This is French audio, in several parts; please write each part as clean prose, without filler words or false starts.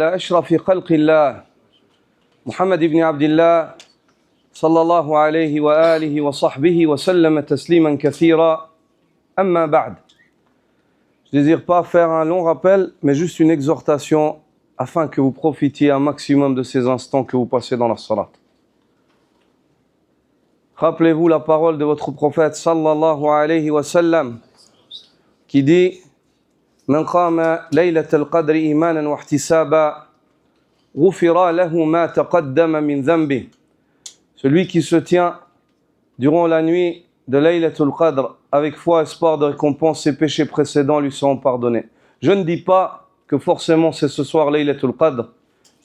أشرف خلق الله محمد بن عبد الله صلى الله عليه وآله وصحبه وسلم تسليما كثيرا أما بعد. Je ne désire pas faire un long rappel, mais juste une exhortation afin que vous profitiez un maximum de ces instants que vous passez dans la salat. Rappelez-vous la parole de votre prophète sallallahu alayhi wa sallam qui dit: من قام ليلة القدر إيمانا واحتسابا غفر له ما تقدم من ذنبه. Celui qui se tient durant la nuit de Laylatul Qadr avec foi et espoir de récompense, ses péchés précédents lui seront pardonnés. Je ne dis pas que forcément c'est ce soir Laylatul Qadr,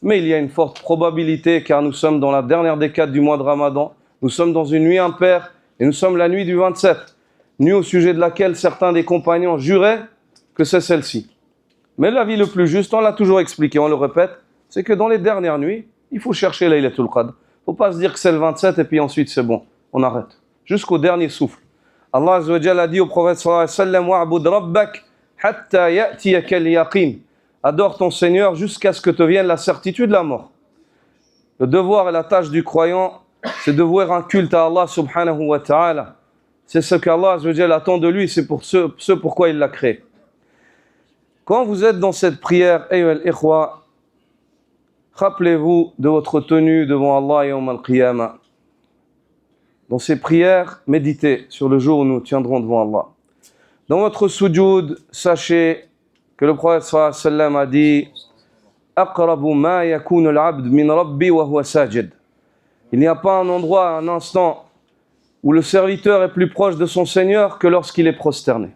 mais il y a une forte probabilité car nous sommes dans la dernière décade du mois de Ramadan, nous sommes dans une nuit impaire et nous sommes la nuit du 27, nuit au sujet de laquelle certains des compagnons juraient que c'est celle-ci. Mais l'avis le plus juste, on l'a toujours expliqué, on le répète, c'est que dans les dernières nuits, il faut chercher Laylatul Qadr. Il ne faut pas se dire que c'est le 27 et puis ensuite c'est bon, on arrête. Jusqu'au dernier souffle. Allah Azza wa Jalla a dit au prophète sallallahu alayhi wa sallam: wa'bud rabbak hatta ya'tiyaka al-yaqin. Adore ton Seigneur jusqu'à ce que te vienne la certitude de la mort. Le devoir et la tâche du croyant, c'est de vouer un culte à Allah subhanahu wa ta'ala. C'est ce qu'Allah Azza wa Jalla attend de lui, c'est pour ce pourquoi il l'a créé. Quand vous êtes dans cette prière, ayyuhal ikhwa, rappelez-vous de votre tenue devant Allah yawm al-qiyamah. Dans ces prières, méditez sur le jour où nous tiendrons devant Allah. Dans votre sujoud, sachez que le prophète sallallahu alayhi wa sallam a dit: aqrabu ma yakunu al-abd min rabbi wa huwa sajid. Il n'y a pas un endroit, un instant où le serviteur est plus proche de son Seigneur que lorsqu'il est prosterné.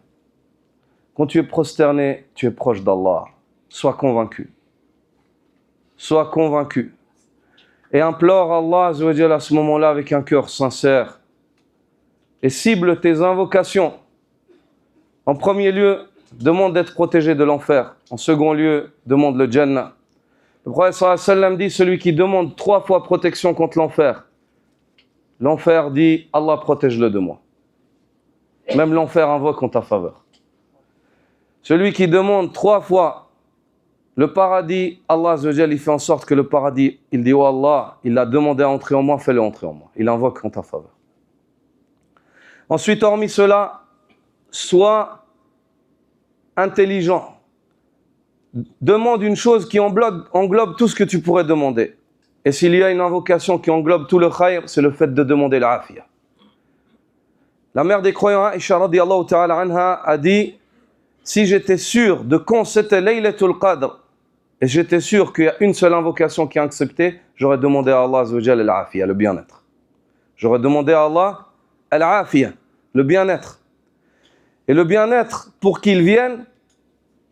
Quand tu es prosterné, tu es proche d'Allah. Sois convaincu. Sois convaincu. Et implore Allah Azza wa Jalla à ce moment-là avec un cœur sincère. Et cible tes invocations. En premier lieu, demande d'être protégé de l'enfer. En second lieu, demande le Jannah. Le prophète sallallahu alayhi wa sallam dit: celui qui demande 3 fois protection contre l'enfer, l'enfer dit: Allah protège-le de moi. Même l'enfer invoque en ta faveur. Celui qui demande 3 fois le paradis, Allah Azza wa Jalla, il fait en sorte que le paradis, il dit: oh Allah, il a demandé à entrer en moi, fais-le entrer en moi. Il invoque en ta faveur. Ensuite, hormis cela, sois intelligent. Demande une chose qui englobe tout ce que tu pourrais demander. Et s'il y a une invocation qui englobe tout le khayr, c'est le fait de demander l'afiyah. La mère des croyants, Aïcha radiyallahu ta'ala anha, a dit: si j'étais sûr de quand c'était Laylatul Qadr, et j'étais sûr qu'il y a une seule invocation qui est acceptée, j'aurais demandé à Allah Azza wa Jalla al-afiyah, le bien-être. J'aurais demandé à Allah al-afiyah, le bien-être. Et le bien-être, pour qu'il vienne,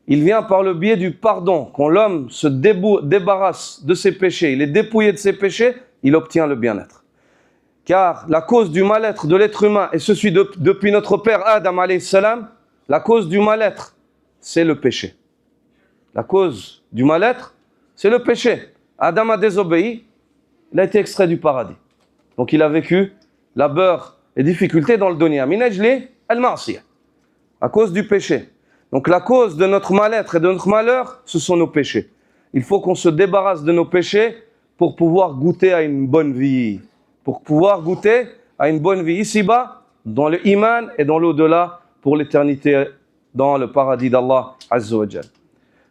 il vient par le biais du pardon. Quand l'homme se débarrasse de ses péchés, il est dépouillé de ses péchés, il obtient le bien-être. Car la cause du mal-être de l'être humain, et ceci depuis notre père Adam alayhi salam, la cause du mal-être, c'est le péché. La cause du mal-être, c'est le péché. Adam a désobéi, il a été extrait du paradis. Donc il a vécu labeur et difficultés dans le dunya. Min ajli al-ma'siyah, à cause du péché. Donc la cause de notre mal-être et de notre malheur, ce sont nos péchés. Il faut qu'on se débarrasse de nos péchés pour pouvoir goûter à une bonne vie. Pour pouvoir goûter à une bonne vie ici-bas, dans le iman et dans l'au-delà, pour l'éternité dans le paradis d'Allah Azza wa Jalla.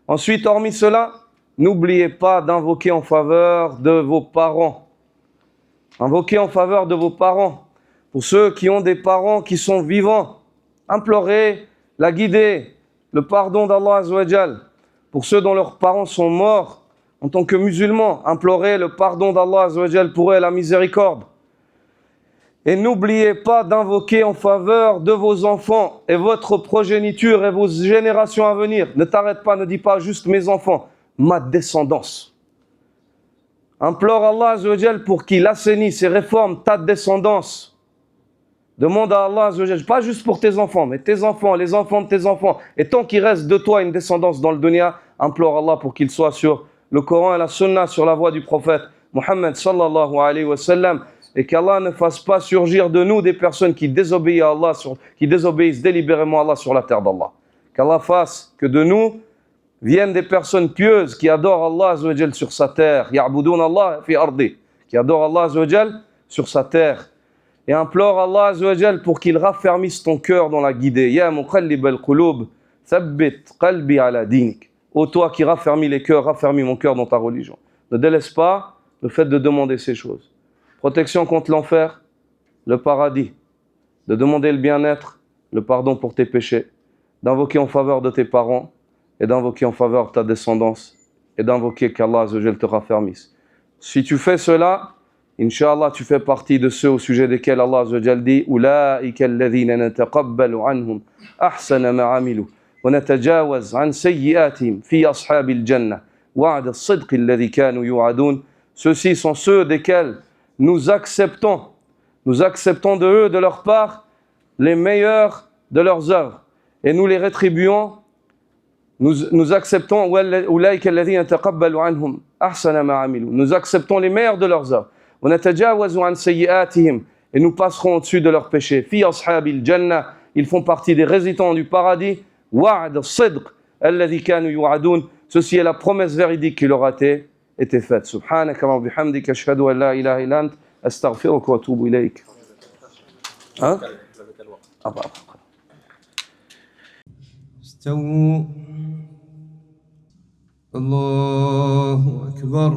Ensuite, hormis cela, n'oubliez pas d'invoquer en faveur de vos parents. Invoquez en faveur de vos parents. Pour ceux qui ont des parents qui sont vivants, implorez la guidée, le pardon d'Allah Azza wa Jalla. Pour ceux dont leurs parents sont morts, en tant que musulmans, implorez le pardon d'Allah Azza wa Jalla pour eux, la miséricorde. Et n'oubliez pas d'invoquer en faveur de vos enfants et votre progéniture et vos générations à venir. Ne t'arrête pas, ne dis pas juste mes enfants, ma descendance. Implore Allah Azza wa Jalla pour qu'il assainisse et réforme ta descendance. Demande à Allah Azza wa Jalla, pas juste pour tes enfants, mais tes enfants, les enfants de tes enfants. Et tant qu'il reste de toi une descendance dans le dunya, implore Allah pour qu'il soit sur le Coran et la Sunna, sur la voie du prophète Muhammad sallallahu alayhi wa sallam. Et qu'Allah ne fasse pas surgir de nous des personnes qui désobéissent à Allah, qui désobéissent délibérément à Allah sur la terre d'Allah. Qu'Allah fasse que de nous viennent des personnes pieuses qui adorent Allah Azza wa Jal sur sa terre, ya'budun Allah fi ardi, qui adorent Allah Azza wa Jal sur sa terre, et implore Allah Azza wa Jal pour qu'il raffermisse ton cœur dans la guidée. Ya muqallib al-qulub, thabbit qalbi ala dinik. Ô toi qui raffermis les cœurs, raffermis mon cœur dans ta religion. Ne délaisse pas le fait de demander ces choses. Protection contre l'enfer, le paradis, de demander le bien-être, le pardon pour tes péchés, d'invoquer en faveur de tes parents et d'invoquer en faveur de ta descendance et d'invoquer qu'Allah Azza wa Jal te raffermisse. Si tu fais cela, Inch'Allah, tu fais partie de ceux au sujet desquels Allah Azza wa Jal dit Ulaika alladhina nataqabbalu anhum ahsana ma amilu wa natajawaz an sayyi'atihim fi ashabil jannah wa'da as-sidq alladhi kanu yu'adun. Ceux-ci sont ceux desquels nous acceptons de eux, de leur part, les meilleurs de leurs œuvres et nous les rétribuons. Nous acceptons Ulaika alladhina nataqabbalu anhum ahsana ma amilu. Nous acceptons les meilleurs de leurs œuvres. Et nous passerons au-dessus de leurs péchés. Fi ashabil jannah, ils font partie des résidents du paradis. Wa'd as-sidq alladhi kanu yu'adun. Ceci est la promesse véridique qui leur a été faite. Subhanaka wa bihamdika ashhadu an la ilaha illa ant astaghfiruka wa atubu ilayk. Hein? استووا الله أكبر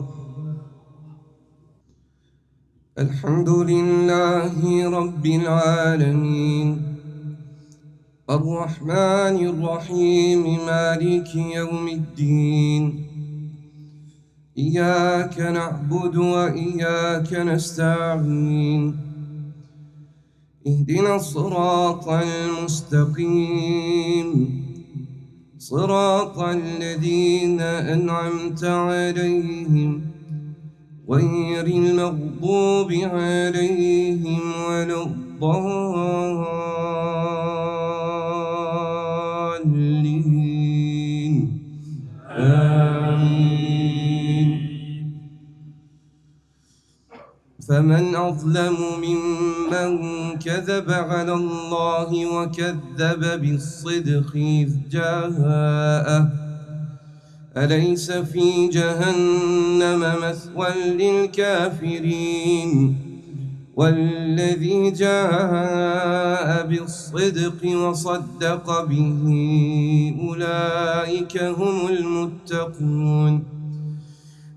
الحمد لله رب العالمين الرحمن الرحيم مالك يوم الدين إياك نعبد وإياك نستعين اهدنا الصراط المستقيم صراط الذين أنعمت عليهم غير المغضوب عليهم ولا الضالين آمين. فمن أظلم ممن كذب على الله وكذب بالصدق إذ جاءه أليس في جهنم مثوى للكافرين والذي جاء بالصدق وصدق به أولئك هم المتقون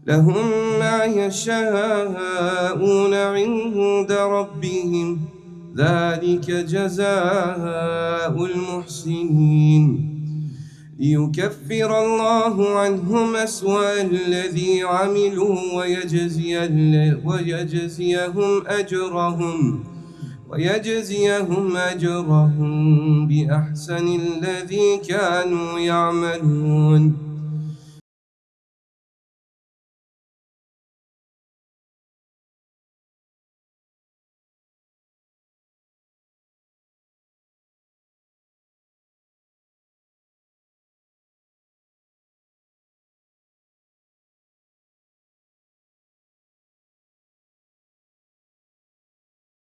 لهم ما يشاءون عند ربهم ذلك جزاء المحسنين ليكفر الله عنهم أسوأ الذي عملوا ويجزيهم أجرهم بأحسن الذي كانوا يعملون